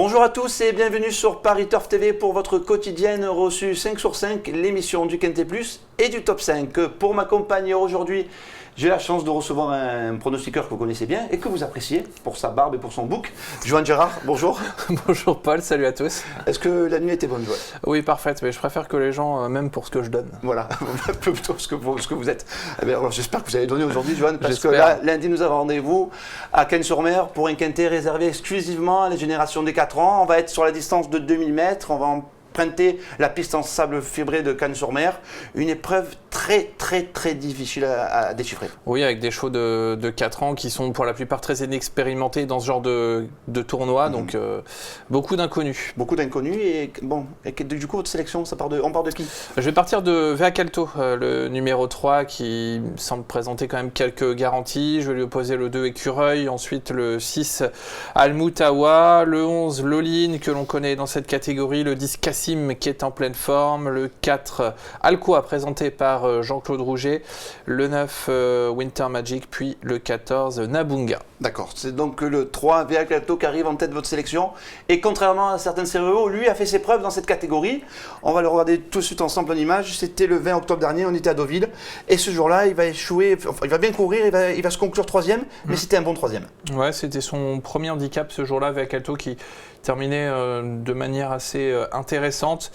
Bonjour à tous et bienvenue sur Paris Turf TV pour votre quotidienne reçue 5 sur 5, l'émission du Quintet Plus et du Top 5. Pour m'accompagner aujourd'hui, j'ai la chance de recevoir un pronostiqueur que vous connaissez bien et que vous appréciez pour sa barbe et pour son bouc. Johan Gérard, bonjour. Bonjour Paul, salut à tous. Est-ce que la nuit était bonne, Johan? Oui, parfaite, mais je préfère que les gens m'aiment pour ce que je donne. Voilà, plutôt ce que vous êtes. Eh bien, alors, j'espère que vous allez donner aujourd'hui, Johan, parce que là, lundi, nous avons rendez-vous à Cannes-sur-Mer pour un quintet réservé exclusivement à la génération des 4 ans. On va être sur la distance de 2000 mètres, on va emprunter la piste en sable fibré de Cannes-sur-Mer. Une épreuve très difficile à déchiffrer. Oui, avec des chevaux de 4 ans qui sont pour la plupart très inexpérimentés dans ce genre de tournoi, donc beaucoup d'inconnus. Beaucoup d'inconnus, et bon, et du coup votre sélection, on part de qui? Je vais partir de Veacalto, le numéro 3 qui semble présenter quand même quelques garanties. Je vais lui opposer le 2 Écureuil, ensuite le 6 Almoutawa, le 11 Loline que l'on connaît dans cette catégorie, le 10 Cassim qui est en pleine forme, le 4 Alcoa présenté par Jean-Claude Rouget, le 9 Winter Magic, puis le 14 Nabunga. D'accord, c'est donc le 3 Veacalto qui arrive en tête de votre sélection. Et contrairement à certains céréaux, lui a fait ses preuves dans cette catégorie. On va le regarder tout de suite ensemble en image. C'était le 20 octobre dernier, on était à Deauville. Et ce jour-là, il va échouer, enfin, il va bien courir, il va se conclure 3e, mais c'était un bon 3e. Ouais, c'était son premier handicap ce jour-là, Veacalto, qui terminait de manière assez intéressante.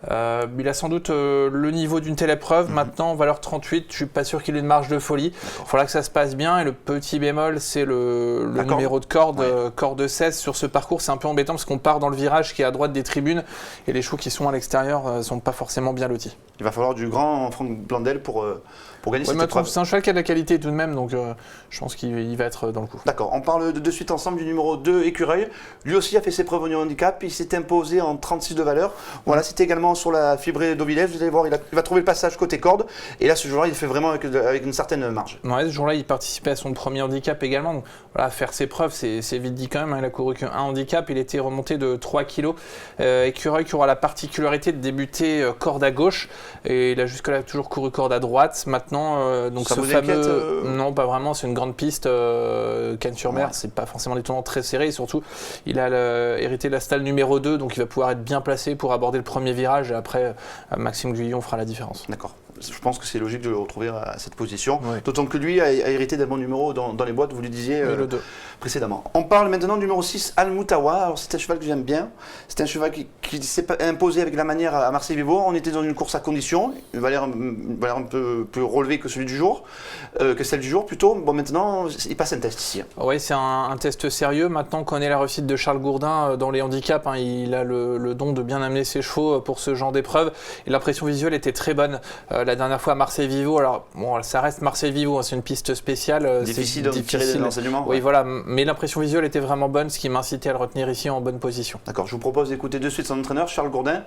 Il a sans doute le niveau d'une telle épreuve. Maintenant, en valeur 38, je ne suis pas sûr qu'il ait une marge de folie. Il faudra que ça se passe bien. Et le petit bémol, c'est le numéro de corde, corde 16 sur ce parcours. C'est un peu embêtant parce qu'on part dans le virage qui est à droite des tribunes et les chevaux qui sont à l'extérieur ne sont pas forcément bien lotis. Il va falloir du grand Franck Blandel pour gagner cette épreuve. C'est un cheval qui a de la qualité tout de même, donc je pense qu'il va être dans le coup. D'accord, on parle de suite ensemble du numéro 2, Écureuil. Lui aussi a fait ses preuves au niveau handicap. Il s'est imposé en 36 de valeur. Voilà, c'était également sur la fibrée d'Auvilès. Vous allez voir, il va trouver le passage côté corde. Et là, ce jour-là, il fait vraiment avec une certaine marge. Ouais, ce jour-là, il participait à son premier handicap également. Donc, voilà, faire ses preuves, c'est vite dit quand même. Il a couru qu'un handicap. Il était remonté de 3 kg. Écureuil qui aura la particularité de débuter corde à gauche. Et il a jusque-là toujours couru corde à droite. Maintenant, donc ça ce fameux... Non, pas vraiment. C'est une grande piste. Cannes-sur-Mer, c'est pas forcément des tournants très serrés. Et surtout, il a hérité de la stalle numéro 2. Donc il va pouvoir être bien placé pour aborder le premier virage. Et après, Maxime Guyon fera la différence. D'accord. Je pense que c'est logique de le retrouver à cette position. Oui. D'autant que lui a hérité d'un bon numéro dans les boîtes, vous le disiez précédemment. On parle maintenant du numéro 6, Almoutawa. Alors c'est un cheval que j'aime bien. C'est un cheval qui s'est imposé avec la manière à Marseille-Vivo. On était dans une course à condition, une valeur un peu plus relevée que celle du jour plutôt. Bon, maintenant, il passe un test ici. Oui, c'est un test sérieux. Maintenant qu'on connaît la réussite de Charles Gourdin dans les handicaps, il a le don de bien amener ses chevaux pour ce genre d'épreuve. Et l'impression visuelle était très bonne. La dernière fois à Marseille-Vivo, alors bon, ça reste Marseille-Vivo, c'est une piste spéciale. Difficile de tirer des enseignements. Oui, voilà, mais l'impression visuelle était vraiment bonne, ce qui m'incitait à le retenir ici en bonne position. D'accord, je vous propose d'écouter de suite son entraîneur, Charles Gourdin,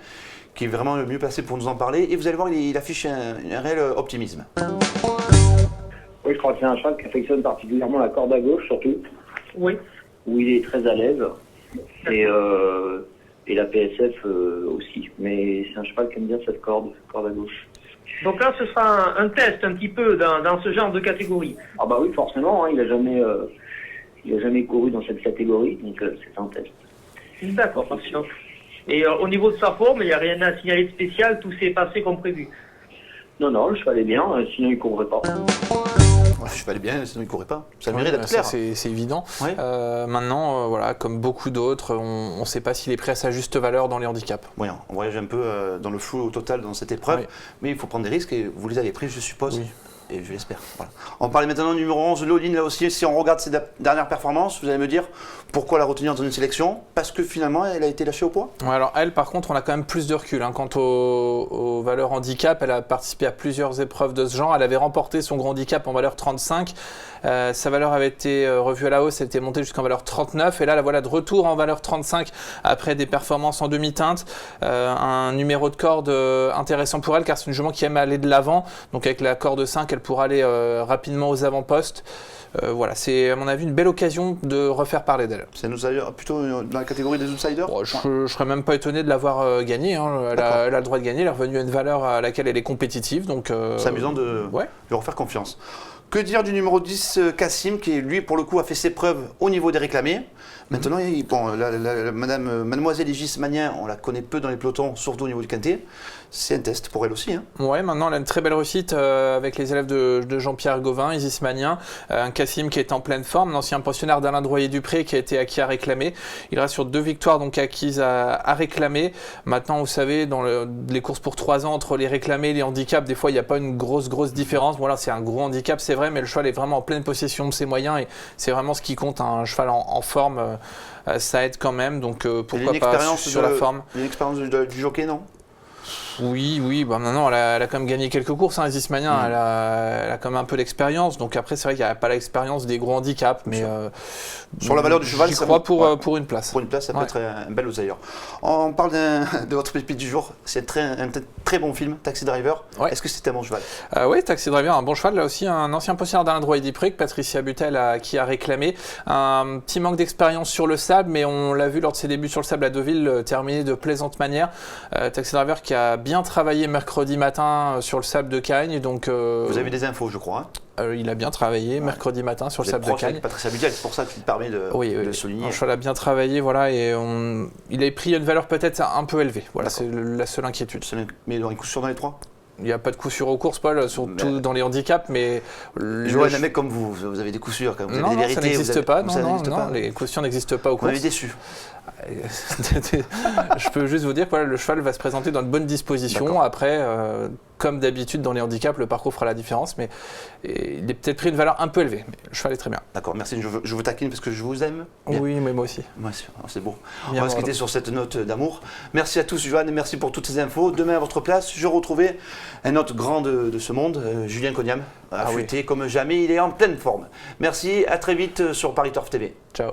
qui est vraiment le mieux placé pour nous en parler. Et vous allez voir, il affiche un réel optimisme. Oui, je crois que c'est un cheval qui affectionne particulièrement la corde à gauche, surtout. Oui. Où il est très à l'aise. Et la PSF aussi. Mais c'est un cheval qui aime bien cette corde à gauche. Donc là, ce sera un test un petit peu dans ce genre de catégorie. Ah bah oui, forcément, il a jamais couru dans cette catégorie, donc c'est un test. D'accord, parfait. Et au niveau de sa forme, il n'y a rien à signaler de spécial, tout s'est passé comme prévu. Non, le cheval est bien, sinon il ne courrait pas. Le cheval est bien, sinon il ne courait pas. Ça le mérite d'être clair. C'est évident. Oui. Maintenant, voilà, comme beaucoup d'autres, on ne sait pas s'il est prêt à sa juste valeur dans les handicaps. Oui, on voyage un peu dans le flou au total dans cette épreuve, mais il faut prendre des risques et vous les avez pris, je suppose. Oui. Et je l'espère. Voilà. On parlait maintenant du numéro 11, Loline, là aussi. Si on regarde ses dernières performances, vous allez me dire pourquoi la retenir dans une sélection? Parce que finalement, elle a été lâchée au poids. Ouais, alors elle, par contre, on a quand même plus de recul. Quant aux valeurs handicap, elle a participé à plusieurs épreuves de ce genre. Elle avait remporté son gros handicap en valeur 35. Sa valeur avait été revue à la hausse, elle était montée jusqu'en valeur 39. Et là, la voilà de retour en valeur 35 après des performances en demi-teinte. Un numéro de corde intéressant pour elle, car c'est une jument qui aime aller de l'avant. Donc avec la corde 5, elle pourra aller rapidement aux avant-postes. Voilà, c'est à mon avis une belle occasion de refaire parler d'elle. C'est un outsider, plutôt dans la catégorie des outsiders. Je ne serais même pas étonné de l'avoir gagnée. Elle a le droit de gagner, elle est revenue à une valeur à laquelle elle est compétitive. Donc, c'est amusant de lui refaire confiance. Que dire du numéro 10, Cassim, qui lui, pour le coup, a fait ses preuves au niveau des réclamés. Maintenant, mademoiselle Égis Magnin, on la connaît peu dans les pelotons, surtout au niveau du quintet. C'est un test pour elle aussi. Hein. Ouais, maintenant elle a une très belle réussite avec les élèves de Jean-Pierre Gauvin, Égis Magnin, un Cassim qui est en pleine forme, un ancien pensionnaire d'Alain Droyer-Dupré qui a été acquis à réclamer. Il reste sur 2 victoires donc acquises à réclamer. Maintenant, vous savez, dans les courses pour 3 ans, entre les réclamés et les handicaps, des fois il n'y a pas une grosse différence. Voilà, c'est un gros handicap, c'est vrai, mais le cheval est vraiment en pleine possession de ses moyens et c'est vraiment ce qui compte. Un cheval en forme, ça aide quand même, donc pourquoi pas sur la forme. Il y a une expérience du jockey, non ? Oui, bah maintenant elle a quand même gagné quelques courses, hein, Égis Magnin, elle a quand même un peu d'expérience, donc après c'est vrai qu'il n'y a pas l'expérience des gros handicaps, mais sur la valeur du cheval, j'y crois pour une place. Pour une place, ça peut être un bel oseilleur. On parle de votre pépite du jour, c'est un très bon film, Taxi Driver. Ouais. Est-ce que c'était un bon cheval? Oui, Taxi Driver, un bon cheval, là aussi un ancien pensionnaire d'Alain Droyer-Dupré que Patricia Butel qui a réclamé. Un petit manque d'expérience sur le sable, mais on l'a vu lors de ses débuts sur le sable à Deauville, terminer de plaisante manière. Taxi Driver qui a bien travaillé mercredi matin sur le sable de Cagnes. Donc, vous avez des infos, je crois. Il a bien travaillé mercredi matin sur le sable de Cagnes. Patricia Butel, c'est pour ça que tu te permets de souligner. Le cheval a bien travaillé, voilà, et il a pris une valeur peut-être un peu élevée. Voilà, c'est la seule inquiétude. Mais il y aura une coup sûr dans les 3 ? Il n'y a pas de coup sûr aux courses, Paul, surtout dans les handicaps, mais... Je vois un mec comme vous avez des coups sûrs, vous avez des vérités. Ça n'existe pas, non, les coups sûrs n'existent pas aux courses. Vous m'avez déçu. Je peux juste vous dire que le cheval va se présenter dans de bonnes dispositions. D'accord. Après, comme d'habitude dans les handicaps, le parcours fera la différence, mais il est peut-être pris une valeur un peu élevée. Mais le cheval est très bien. D'accord, merci. Je vous taquine parce que je vous aime. Bien. Oui, mais moi aussi. Ouais, c'est beau. On va se quitter sur cette note d'amour. Merci à tous, Johan, et merci pour toutes ces infos. Demain, à votre place, je retrouvais un autre grand de ce monde, Julien Cognam, affûté comme jamais. Il est en pleine forme. Merci, à très vite sur Paris Turf TV. Ciao.